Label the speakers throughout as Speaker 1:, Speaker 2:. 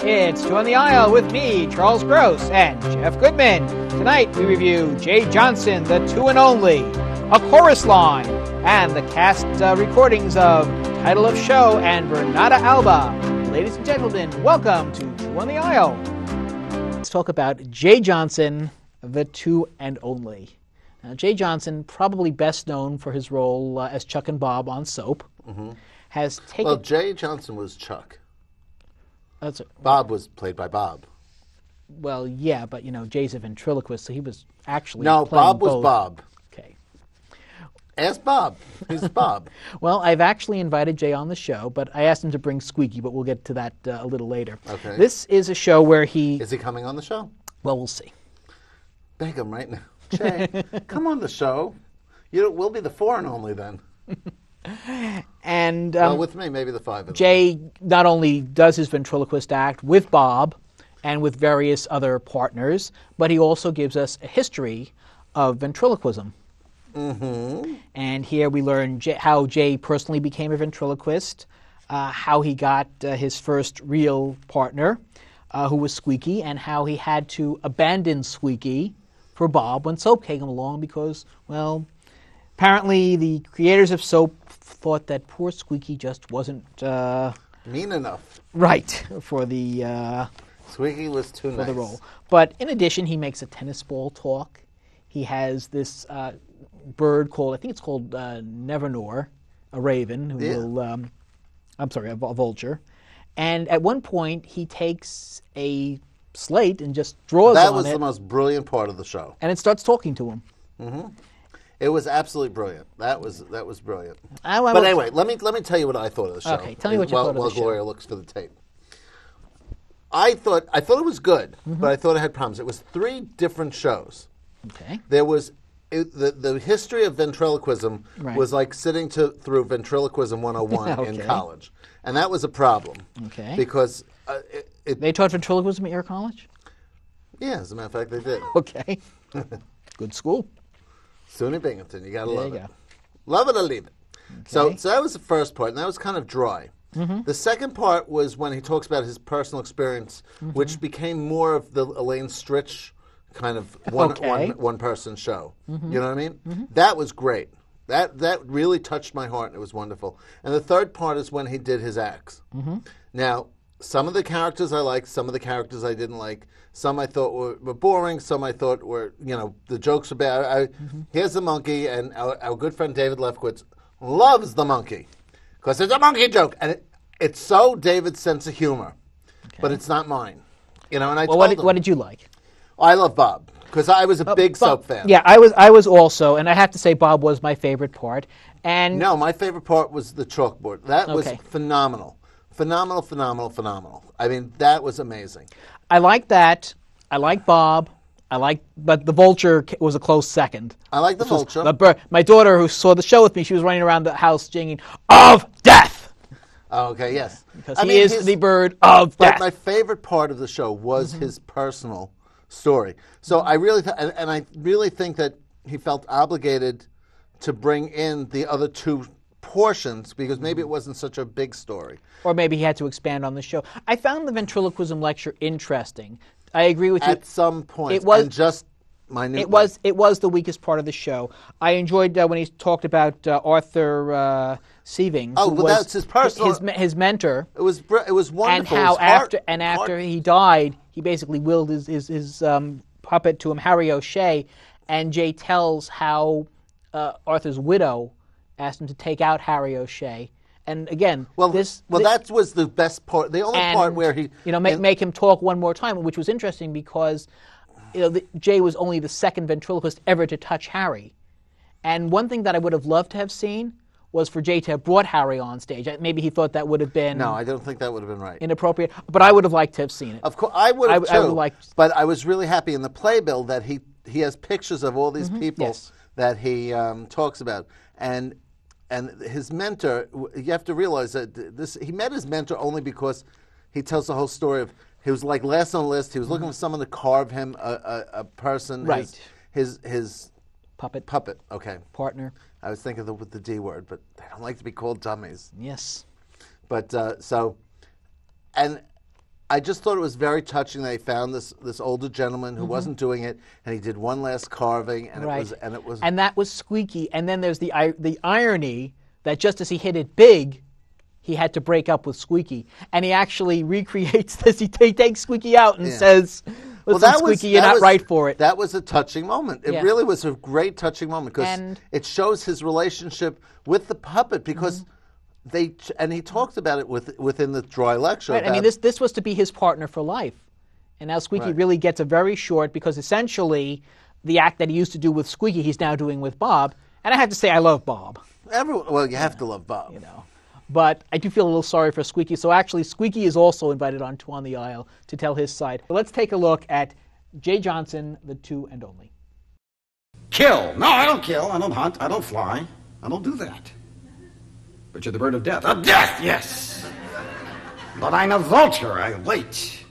Speaker 1: It's Two on the Aisle with me, Charles Gross, and Jeff Goodman. Tonight we review Jay Johnson, the Two and Only, A Chorus Line, and the cast recordings of Title of Show and Renata Alba. Ladies and gentlemen, welcome to Two on the Aisle. Let's talk about Jay Johnson, the Two and Only. Now, Jay Johnson, probably best known for his role as Chuck and Bob on Soap, has taken...
Speaker 2: Well, Jay Johnson was Chuck.
Speaker 1: That's
Speaker 2: Bob was played by Bob.
Speaker 1: Well, yeah, but, you know, Jay's a ventriloquist, so he was actually
Speaker 2: No,
Speaker 1: playing
Speaker 2: Bob was
Speaker 1: both.
Speaker 2: Bob.
Speaker 1: Okay.
Speaker 2: Ask Bob. Who's Bob?
Speaker 1: Well, I've actually invited Jay on the show, but I asked him to bring Squeaky, but we'll get to that a little later.
Speaker 2: Okay.
Speaker 1: This is a show where he...
Speaker 2: Is he coming on the show?
Speaker 1: Well, we'll see.
Speaker 2: Beg him right now. Jay, come on the show. We'll be the four and only then.
Speaker 1: And
Speaker 2: well, with me, maybe the five.
Speaker 1: Jay not only does his ventriloquist act with Bob and with various other partners, but he also gives us a history of ventriloquism. Mm-hmm. And here we learn how Jay personally became a ventriloquist, how he got his first real partner, who was Squeaky, and how he had to abandon Squeaky for Bob when Soap came along because, well, apparently the creators of Soap thought that poor Squeaky just wasn't...
Speaker 2: mean enough.
Speaker 1: Right, for the...
Speaker 2: Squeaky was too nice.
Speaker 1: For the role. But in addition, he makes a tennis ball talk. He has this bird called, I think it's called Nevernor, a raven, who will... I'm sorry, a vulture. And at one point, he takes a slate and just draws on it.
Speaker 2: That was the most brilliant part of the show.
Speaker 1: And it starts talking to him.
Speaker 2: Mm-hmm. It was absolutely brilliant. That was brilliant. But anyway, let me tell you what I thought of the show.
Speaker 1: Okay, tell me what you thought of the show.
Speaker 2: While Gloria looks for the tape. I thought it was good, but I thought it had problems. It was 3 different shows.
Speaker 1: Okay.
Speaker 2: There was the history of ventriloquism was like sitting through Ventriloquism 101 in college, and that was a problem. Okay. Because
Speaker 1: they taught ventriloquism at your college?
Speaker 2: Yeah, as a matter of fact, they did.
Speaker 1: Okay. Good school.
Speaker 2: SUNY Binghamton, you gotta love it.
Speaker 1: Go.
Speaker 2: Love it or leave it. Okay. So that was the first part, and that was kind of dry. Mm-hmm. The second part was when he talks about his personal experience, which became more of the Elaine Stritch kind of one person show. Mm-hmm. You know what I mean? Mm-hmm. That was great. That really touched my heart, and it was wonderful. And the third part is when he did his acts. Mm-hmm. Now, some of the characters I liked, some of the characters I didn't like. Some I thought were boring, some I thought were, the jokes were bad. Here's the monkey, and our good friend David Lefkowitz loves the monkey because it's a monkey joke. And it's so David's sense of humor, but it's not mine. And I told him,
Speaker 1: what did you like?
Speaker 2: I love Bob because I was a big Soap fan.
Speaker 1: Yeah, I was also, and I have to say Bob was my favorite part. And
Speaker 2: no, my favorite part was the chalkboard. That was phenomenal. Phenomenal. I mean, that was amazing.
Speaker 1: I like that. I like Bob. But the vulture was a close second.
Speaker 2: I like the vulture.
Speaker 1: My daughter, who saw the show with me, she was running around the house singing, "Of Death!"
Speaker 2: Oh, okay, yes.
Speaker 1: Because he is the bird of death.
Speaker 2: But my favorite part of the show was his personal story. So I really, and I really think that he felt obligated to bring in the other 2 portions because maybe it wasn't such a big story.
Speaker 1: Or maybe he had to expand on the show. I found the ventriloquism lecture interesting. I agree with you.
Speaker 2: At some point, it was just minutely.
Speaker 1: It was the weakest part of the show. I enjoyed when he talked about Arthur Sieving.
Speaker 2: Oh, well, that's his personal
Speaker 1: his mentor.
Speaker 2: It was wonderful.
Speaker 1: And how after he died, he basically willed his puppet to him, Harry O'Shea, and Jay tells how Arthur's widow asked him to take out Harry O'Shea. And again,
Speaker 2: that was the best part. The only part where he,
Speaker 1: make him talk one more time, which was interesting because, Jay was only the second ventriloquist ever to touch Harry. And one thing that I would have loved to have seen was for Jay to have brought Harry on stage. Maybe he thought that would have been...
Speaker 2: No, I don't think that would have been right.
Speaker 1: Inappropriate. But I would have liked to have seen it.
Speaker 2: Of course, I would have too. But I was really happy in the playbill that he has pictures of all these people that he talks about. And his mentor, you have to realize that he met his mentor only because he tells the whole story of he was like last on the list. He was looking for someone to carve him a person.
Speaker 1: Right.
Speaker 2: His
Speaker 1: puppet.
Speaker 2: Okay.
Speaker 1: Partner.
Speaker 2: I was thinking with the D word, but they don't like to be called dummies.
Speaker 1: Yes.
Speaker 2: But and I just thought it was very touching that he found this older gentleman who wasn't doing it, and he did one last carving, and it was
Speaker 1: and that was Squeaky. And then there's the irony that just as he hit it big, he had to break up with Squeaky, and he actually recreates this. He takes Squeaky out and says, "Listen, Squeaky, you're not right for it."
Speaker 2: That was a touching moment. It really was a great touching moment because it shows his relationship with the puppet because. And he talked about it within the Dry lecture.
Speaker 1: Right. I mean, this was to be his partner for life. And now Squeaky really gets a very short, because essentially the act that he used to do with Squeaky, he's now doing with Bob. And I have to say, I love Bob.
Speaker 2: Well, you have to love Bob.
Speaker 1: You know. But I do feel a little sorry for Squeaky. So actually, Squeaky is also invited on the aisle to tell his side. But let's take a look at Jay Johnson, the two and only.
Speaker 3: Kill. No, I don't kill. I don't hunt. I don't fly. I don't do that. But you're the bird of death. Of death, yes. But I'm a vulture. I wait.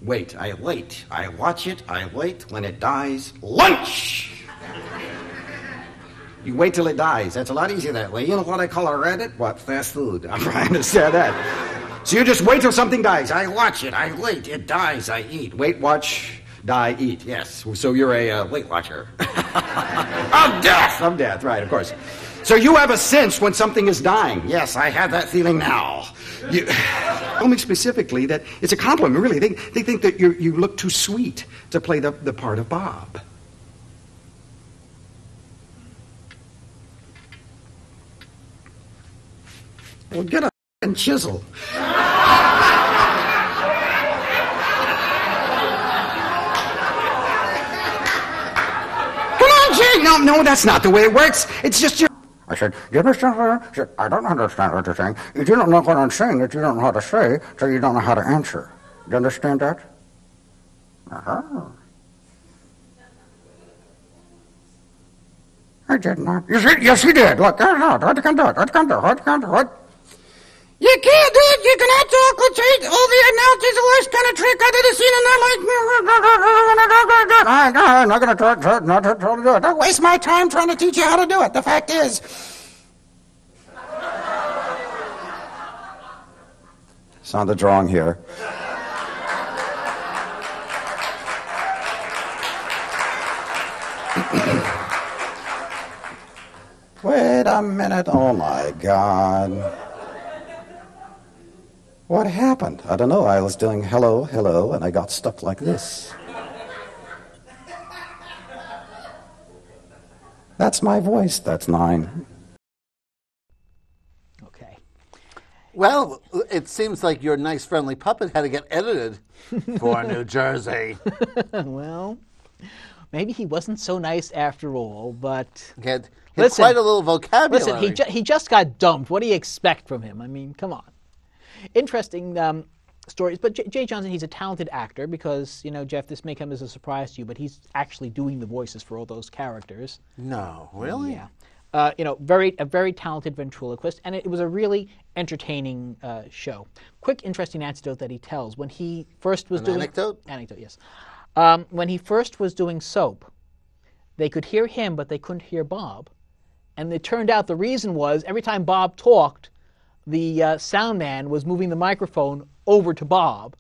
Speaker 3: Wait, I wait. I watch it. I wait. When it dies, lunch. You wait till it dies. That's a lot easier that way. You know what I call a Reddit? What? Fast food. I'm trying to say that. So you just wait till something dies. I watch it. I wait. It dies. I eat. Wait, watch, die, eat. Yes. So you're a Weight Watcher. Of death. Of death. Right, of course. So you have a sense when something is dying. Yes, I have that feeling now. You tell me specifically that it's a compliment, really. They think that you look too sweet to play the part of Bob. Well, get a f***ing chisel. Come on, Jay. No, that's not the way it works. It's just your... I said, you understand what I said? I don't understand what you're saying. You don't know what I'm saying that you don't know how to say, so you don't know how to answer. Do you understand that? Uh-huh. I did not. Yes, you did. Look, what you can do it. What you can do it. What you can do it. You can't do it. You cannot talk or treat all the analogies the worst kind of trick I did a scene and I'm like, I'm not going to try to do it. Don't waste my time trying to teach you how to do it. The fact is, sounded wrong here. Wait a minute. Oh, my God. What happened? I don't know. I was doing hello, hello, and I got stuck like this. That's my voice. That's 9.
Speaker 1: Okay.
Speaker 2: Well, it seems like your nice, friendly puppet had to get edited for New Jersey.
Speaker 1: Well, maybe he wasn't so nice after all, but...
Speaker 2: He had quite a little vocabulary.
Speaker 1: Listen, he just got dumped. What do you expect from him? I mean, come on. Interesting stories, but Jay Johnson, he's a talented actor because, you know, Jeff, this may come as a surprise to you, but he's actually doing the voices for all those characters.
Speaker 2: No, really?
Speaker 1: Yeah. You know, a very talented ventriloquist, and it was a really entertaining show. Quick, interesting anecdote that he tells. When he first was doing...
Speaker 2: Anecdote?
Speaker 1: Anecdote, yes. When he first was doing soap, they could hear him, but they couldn't hear Bob. And it turned out the reason was every time Bob talked, the sound man was moving the microphone over to Bob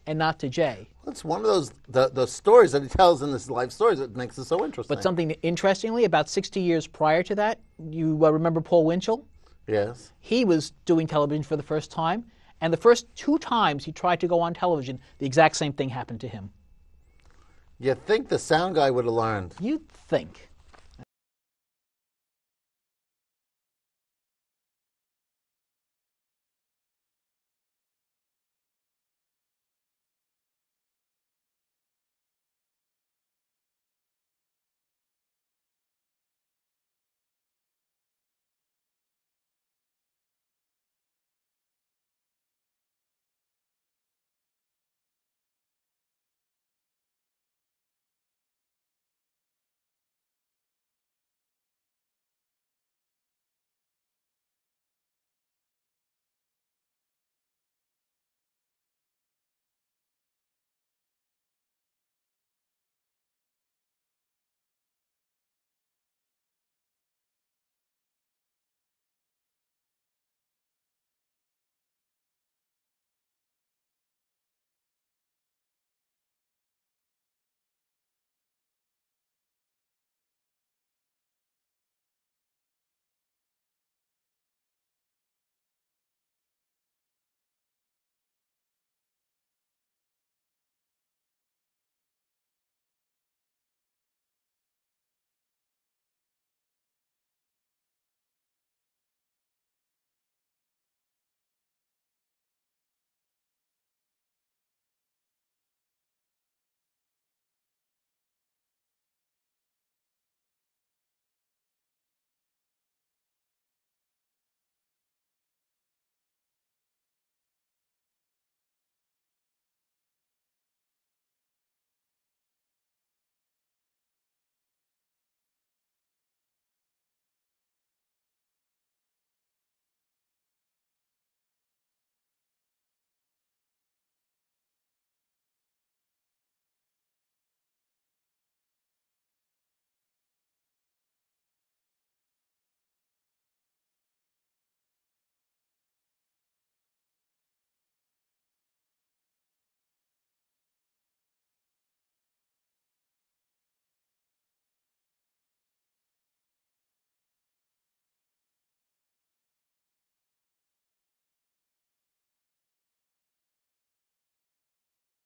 Speaker 1: and not to Jay.
Speaker 2: That's one of those the stories that he tells in his life stories that makes it so interesting.
Speaker 1: But something interestingly, about 60 years prior to that, you remember Paul Winchell?
Speaker 2: Yes.
Speaker 1: He was doing television for the first time, and the first 2 times he tried to go on television, the exact same thing happened to him.
Speaker 2: You'd think the sound guy would have learned.
Speaker 1: You'd think.